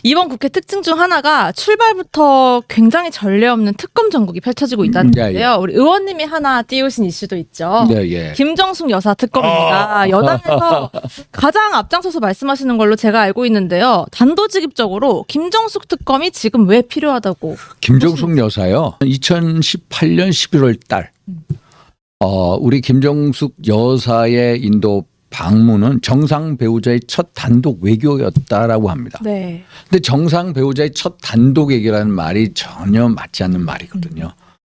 이번 국회 특징 중 하나가 출발부터 굉장히 전례 없는 특검 전국이 펼쳐지고 있다는 건데요. 우리 의원님이 하나 띄우신 이슈도 있죠. 네, 예. 김정숙 여사 특검입니다. 여당에서 가장 앞장서서 말씀하시는 걸로 제가 알고 있는데요. 단도직입적으로 김정숙 특검이 지금 왜 필요하다고. 김정숙 여사요. 2018년 11월 달 우리 김정숙 여사의 인도 방문은 정상 배우자의 첫 단독 외교였다라고 합니다. 네. 근데 정상 배우자의 첫 단독 외교라는 말이 전혀 맞지 않는 말이거든요.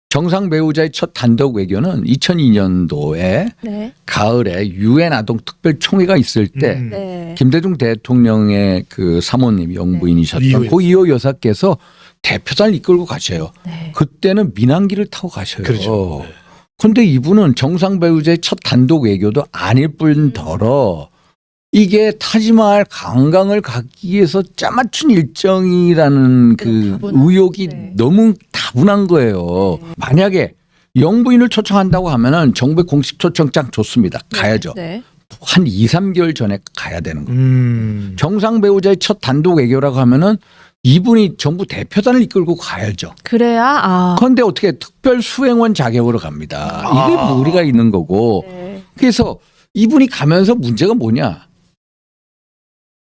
정상 배우자의 첫 단독 외교는 2002년도에 네. 가을에 유엔 아동 특별 총회가 있을 때 네. 김대중 대통령의 그 사모님 영부인이셨던 네. 고 이호 여사께서 대표단을 이끌고 가셔요. 네. 그때는 민항기를 타고 가셔요. 그렇죠. 네. 그런데 이분은 정상 배우자의 첫 단독 외교도 아닐 뿐더러 이게 타지마할 관광을 가기 위해서 짜맞춘 일정이라는 그 다분한. 의혹이 네. 너무 다분한 거예요. 만약에 영부인을 초청한다고 하면은 정부의 공식 초청장 좋습니다. 가야죠. 네. 한 2, 3개월 전에 가야 되는 거예요. 정상 배우자의 첫 단독 외교라고 하면은 이분이 정부 대표단을 이끌고 가야죠. 그래야 그런데 어떻게 특별 수행원 자격으로 갑니다. 이게 무리가 있는 거고. 네. 그래서 이분이 가면서 문제가 뭐냐.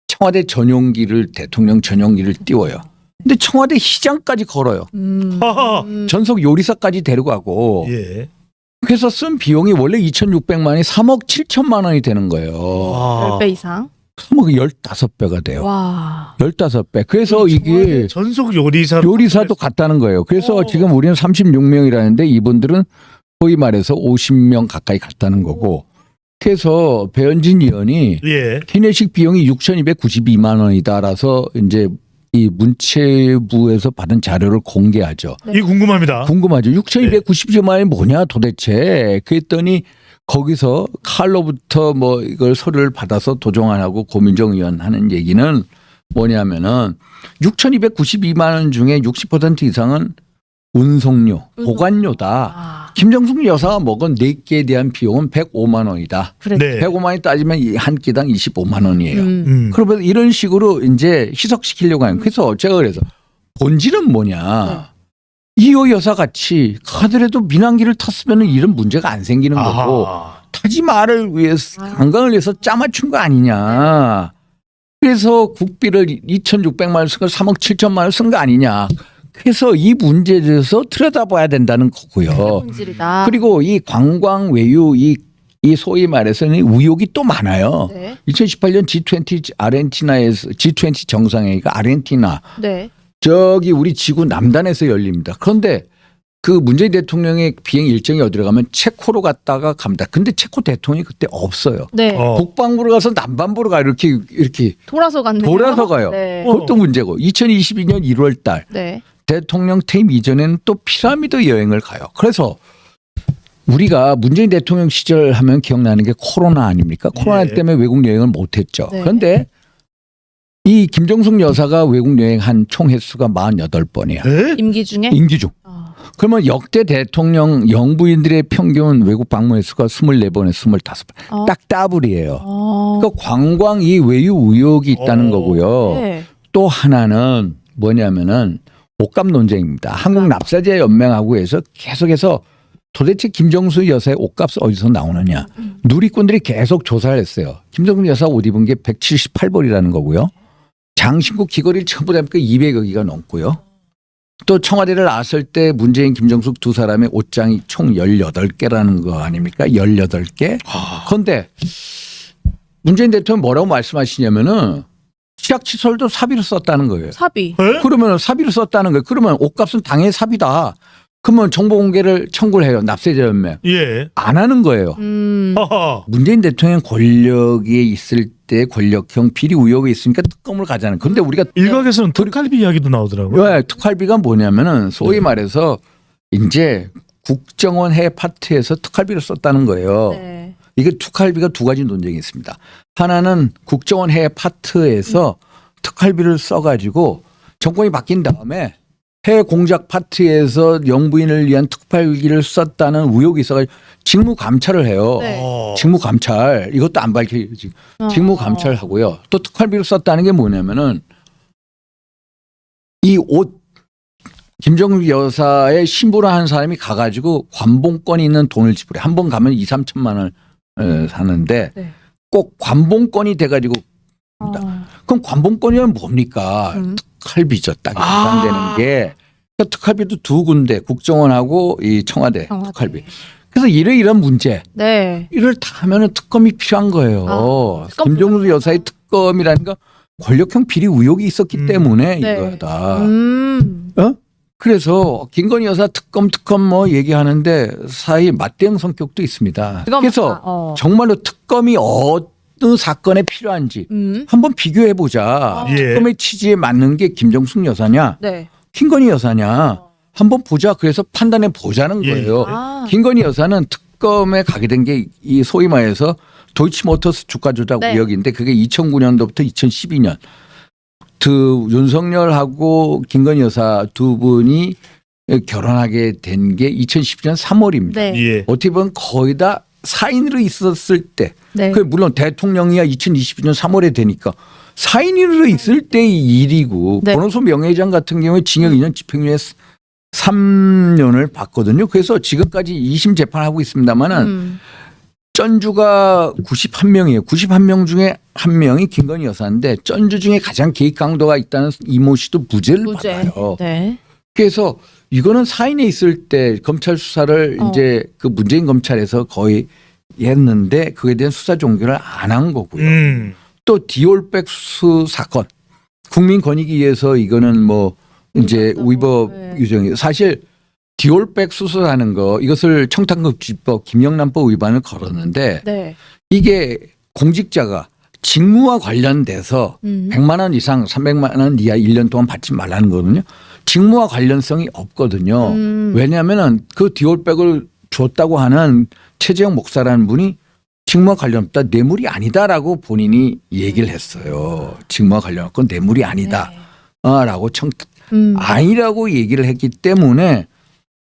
청와대 전용기를 대통령 전용기를 띄워요. 근데 청와대 시장까지 걸어요. 전속 요리사까지 데려가고. 예. 그래서 쓴 비용이 원래 2,600만이 3억 7천만 원이 되는 거예요. 10배 이상. 3억 15배가 돼요. 와. 15배. 그래서 이게 전속 요리사 요리사도 갔다는 거예요. 그래서 지금 우리는 36명이라는데 이분들은 소위 말해서 50명 가까이 갔다는 거고. 그래서 배현진 의원이 예. 기내식 비용이 6,292만 원이다라서 이제 이 문체부에서 받은 자료를 공개하죠. 이 궁금합니다. 궁금하죠. 6,292만 원이 뭐냐 도대체. 그랬더니 거기서 칼로부터 뭐 이걸 서류를 받아서 도정안하고 고민정 의원 하는 얘기는 뭐냐면은 6,292만 원 중에 60% 이상은 운송료, 보관료다. 김정숙 여사가 먹은 4끼에 대한 비용은 105만 원이다. 그래. 네. 105만 원이 따지면 한 끼당 25만 원이에요. 음. 그러면 이런 식으로 이제 희석시키려고 하는. 그래서 제가 그래서 본질은 뭐냐. 이호 여사 같이 가더라도 민항기를 탔으면 이런 문제가 안 생기는 거고 아하. 타지마를 위해서 관광을 위해서 짜맞춘 거 아니냐. 그래서 국비를 2,600만 원 쓴 거 3억 7천만 원 쓴 거 아니냐. 그래서 이 문제에 대해서 들여다봐야 된다는 거고요. 본질이다. 그리고 이 관광 외유 이 소위 말해서는 의혹이 또 많아요. 네. 2018년 G20 아르헨티나에서 G20 정상회의가 아르헨티나 네. 저기 우리 지구 남단에서 열립니다. 그런데 그 문재인 대통령의 비행 일정이 어디로 가면 체코로 갔다가 갑니다. 근데 체코 대통령이 그때 없어요. 네. 북반구로 가서 남반구로 가 이렇게 돌아서 갔네요. 돌아서 가요. 네. 그것도 문제고 2022년 1월 달 네. 대통령 퇴임 이전에는 또 피라미드 여행을 가요. 그래서 우리가 문재인 대통령 시절 하면 기억나는 게 코로나 아닙니까? 코로나 예. 때문에 외국 여행을 못했죠. 네. 그런데 이 김정숙 여사가 외국 여행한 총 횟수가 48번이야. 네? 임기 중에. 임기 중. 그러면 역대 대통령 영부인들의 평균 외국 방문 횟수가 24번에 25번. 딱 더블이에요. 그러니까 관광 이 외유 의혹이 있다는 거고요. 네. 또 하나는 뭐냐면은 옷값 논쟁입니다. 한국 납사제 연맹하고 해서 계속해서 도대체 김정숙 여사의 옷값은 어디서 나오느냐. 누리꾼들이 계속 조사를 했어요. 김정숙 여사 옷 입은 게 178벌이라는 거고요. 장신구 귀걸이를 전부 다 200여 개가 넘고요. 또 청와대를 나왔을 때 문재인 김정숙 두 사람의 옷장이 총 18개라는 거 아닙니까? 18개. 그런데 문재인 대통령 뭐라고 말씀하시냐면은 치약시설도 사비로 썼다는 거예요. 사비. 네? 그러면 사비로 썼다는 거예요. 그러면 옷값은 당연히 사비다. 그러면 정보 공개를 청구를 해요. 납세자 연맹. 예. 안 하는 거예요. 하하. 문재인 대통령 권력에 있을 때 권력형 비리 의혹이 있으니까 특검을 가자는. 그런데 우리가 일각에서는 특갈비 이야기도 나오더라고요. 왜 특활비가 뭐냐면은 소위 말해서 이제 국정원 해외 파트에서 특활비를 썼다는 거예요. 네. 이게 특활비가 두 가지 논쟁이 있습니다. 하나는 국정원 해외 파트에서 특활비를 써가지고 정권이 바뀐 다음에 해외 공작 파트에서 영부인을 위한 특활비를 썼다는 의혹이 있어가지고 직무 감찰을 해요. 네. 직무 감찰 이것도 안 밝혀요. 직무 감찰하고요. 또 특활비를 썼다는 게 뭐냐면은 이 옷 김정숙 여사의 신부를 하는 사람이 가가지고 관봉권이 있는 돈을 지불해. 한 번 가면 2, 3천만 원을 사는데 네. 꼭 관봉권이 돼가지고 그럼 관봉권이면 뭡니까? 특활비죠. 딱 해당되는 게 그러니까 특활비도 두 군데 국정원하고 이 청와대 특활비. 그래서 이런 문제 네. 이를 다 하면은 특검이 필요한 거예요. 특검 김정수 필요하구나. 여사의 특검이라는 건 권력형 비리 의혹이 있었기 때문에 네. 이거다. 어? 그래서 김건희 여사 특검 뭐 얘기하는데 사이 맞대응 성격도 있습니다. 그래서 정말로 특검이 어느 사건에 필요한지 한번 비교해 보자. 예. 특검의 취지에 맞는 게 김정숙 여사냐, 네. 김건희 여사냐 한번 보자. 그래서 판단해 보자는 예. 거예요. 아. 김건희 여사는 특검에 가게 된 게 이 소위 말해서 도이치모터스 주가 조작 네. 의혹인데 그게 2009년도부터 2012년 그 윤석열하고 김건희 여사 두 분이 결혼하게 된 게 2012년 3월입니다. 네. 예. 어떻게 보면 거의 다 사인으로 있었을 때, 네. 그 물론 대통령이야 2022년 3월에 되니까 사인으로 있을 때의 일이고 네. 권오수 명예회장 같은 경우에 징역 2년 집행유예 3년을 받거든요. 그래서 지금까지 2심 재판하고 있습니다만은 전주가 91명이에요. 91명 중에 한 명이 김건희 여사인데 전주 중에 가장 개입 강도가 있다는 이모 씨도 무죄를 받아요. 네. 그래서 이거는 사인에 있을 때 검찰 수사를 이제 그 문재인 검찰에서 거의 했는데 그에 대한 수사 종결을 안 한 거고요. 또 디올백 수수 사건 국민권익위에서 이거는 뭐 이제 위법 네. 유정이 사실 디올백 수수라는 거 이것을 청탁금지법 김영란법 위반을 걸었는데 네. 이게 공직자가 직무와 관련돼서 100만 원 이상 300만 원 이하 1년 동안 받지 말라는 거거든요. 직무와 관련성이 없거든요. 왜냐하면 그 디올백을 줬다고 하는 최재형 목사라는 분이 직무와 관련 없다. 뇌물이 아니다라고 본인이 얘기를 했어요. 직무와 관련 없고 뇌물이 아니다. 라고 아니라고 얘기를 했기 때문에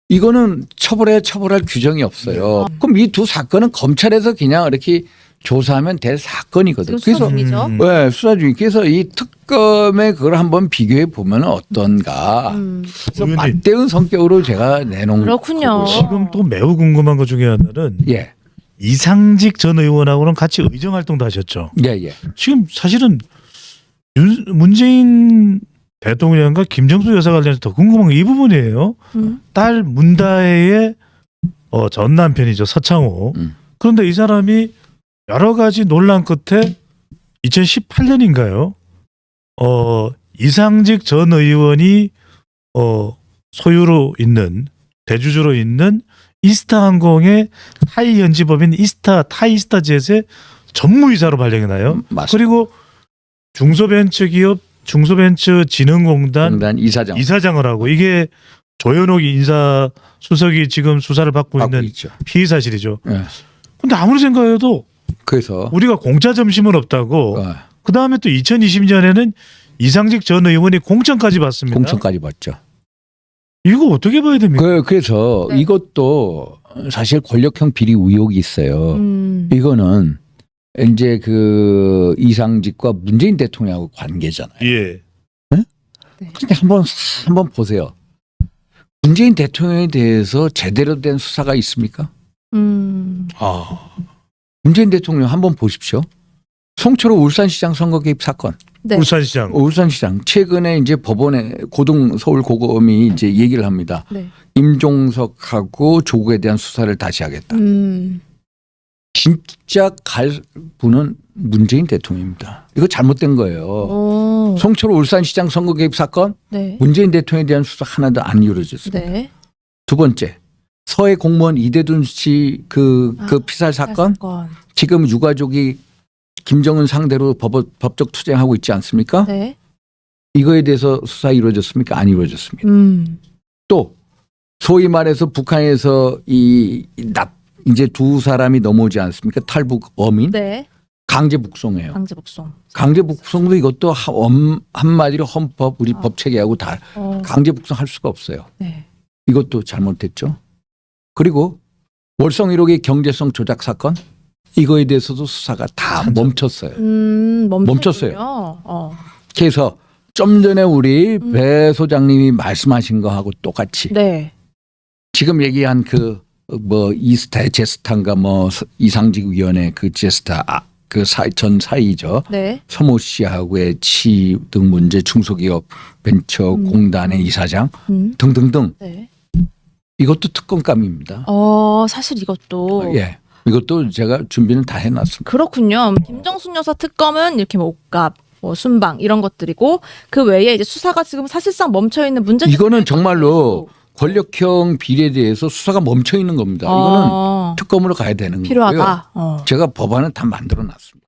이거는 처벌할 규정이 없어요. 그럼 이 두 사건은 검찰에서 그냥 이렇게 조사하면 될 사건이거든요. 그래서 네, 수사 중이. 그래서 이 특검에 그걸 한번 비교해 보면 어떤가. 그래서 맞대응 성격으로 제가 내놓은 그렇군요. 거고요. 지금 또 매우 궁금한 것 중에 하나는 예, 이상직 전 의원하고는 같이 의정 활동도 하셨죠. 예, 예. 지금 사실은 문재인 대통령과 김정수 여사 관련해서 더 궁금한 게 이 부분이에요. 딸 문다혜의 전 남편이죠. 서창호. 그런데 이 사람이 여러 가지 논란 끝에 2018년인가요? 이상직 전 의원이 소유로 있는 대주주로 있는 이스타항공의 타이 현지법인 타이스타젯의 전무이사로 발령이 나요. 맞습니다. 그리고 중소벤처기업 중소벤처진흥공단 공단 이사장 이사장을 하고 이게 조현옥 인사수석이 지금 수사를 받고 있는 있죠. 피의 사실이죠. 예. 근데 아무리 생각해도 그래서 우리가 공짜 점심은 없다고 그 다음에 또 2020년에는 이상직 전 의원이 공천까지 받습니다. 공천까지 받죠. 이거 어떻게 봐야 됩니까? 그래서 네. 이것도 사실 권력형 비리 의혹이 있어요. 이거는 이제 그 이상직과 문재인 대통령하고 관계잖아요. 예. 근데 한번 보세요. 문재인 대통령에 대해서 제대로 된 수사가 있습니까? 문재인 대통령 한번 보십시오. 송철호 울산시장 선거 개입 사건. 네. 울산시장. 울산시장 최근에 이제 법원에 서울고검이 이제 얘기를 합니다. 네. 임종석하고 조국에 대한 수사를 다시 하겠다. 진짜 갈 분은 문재인 대통령입니다. 이거 잘못된 거예요. 송철호 울산시장 선거 개입 사건 네. 문재인 대통령에 대한 수사 하나도 안 이루어졌습니다. 네. 두 번째 서해 공무원 이대둔 씨 그 피살 사건 지금 유가족이 김정은 상대로 법적 투쟁하고 있지 않습니까? 네. 이거에 대해서 수사 이루어졌습니까? 안 이루어졌습니다. 또 소위 말해서 북한에서 이제 두 사람이 넘어오지 않습니까? 탈북 어민 네. 강제 북송이에요. 강제 복송. 강제 북송도 이것도 한마디로 헌법 우리 법 체계하고 다 강제 북송할 수가 없어요. 네. 이것도 잘못됐죠. 그리고 월성 1호기 경제성 조작 사건 이거에 대해서도 수사가 다 멈췄어요. 멈췄어요. 멈췄어요. 그래서 좀 전에 우리 배 소장님이 말씀하신 거하고 똑같이 네. 지금 얘기한 그 뭐 이스타 제스타인가 뭐 이상직 위원회 그 제스타 전 사이죠. 네. 서모 씨하고의 취 등 문제 중소기업 벤처 공단의 이사장 등등등 네. 이것도 특검감입니다. 사실 이것도 예. 이것도 제가 준비는 다 해놨습니다. 그렇군요. 김정숙 여사 특검은 이렇게 뭐 옷값, 뭐 순방 이런 것들이고 그 외에 이제 수사가 지금 사실상 멈춰 있는 문제. 이거는 정말로 권력형 비리에 대해서 수사가 멈춰 있는 겁니다. 이거는 특검으로 가야 되는 거고요. 필요하다. 제가 법안은 다 만들어 놨습니다.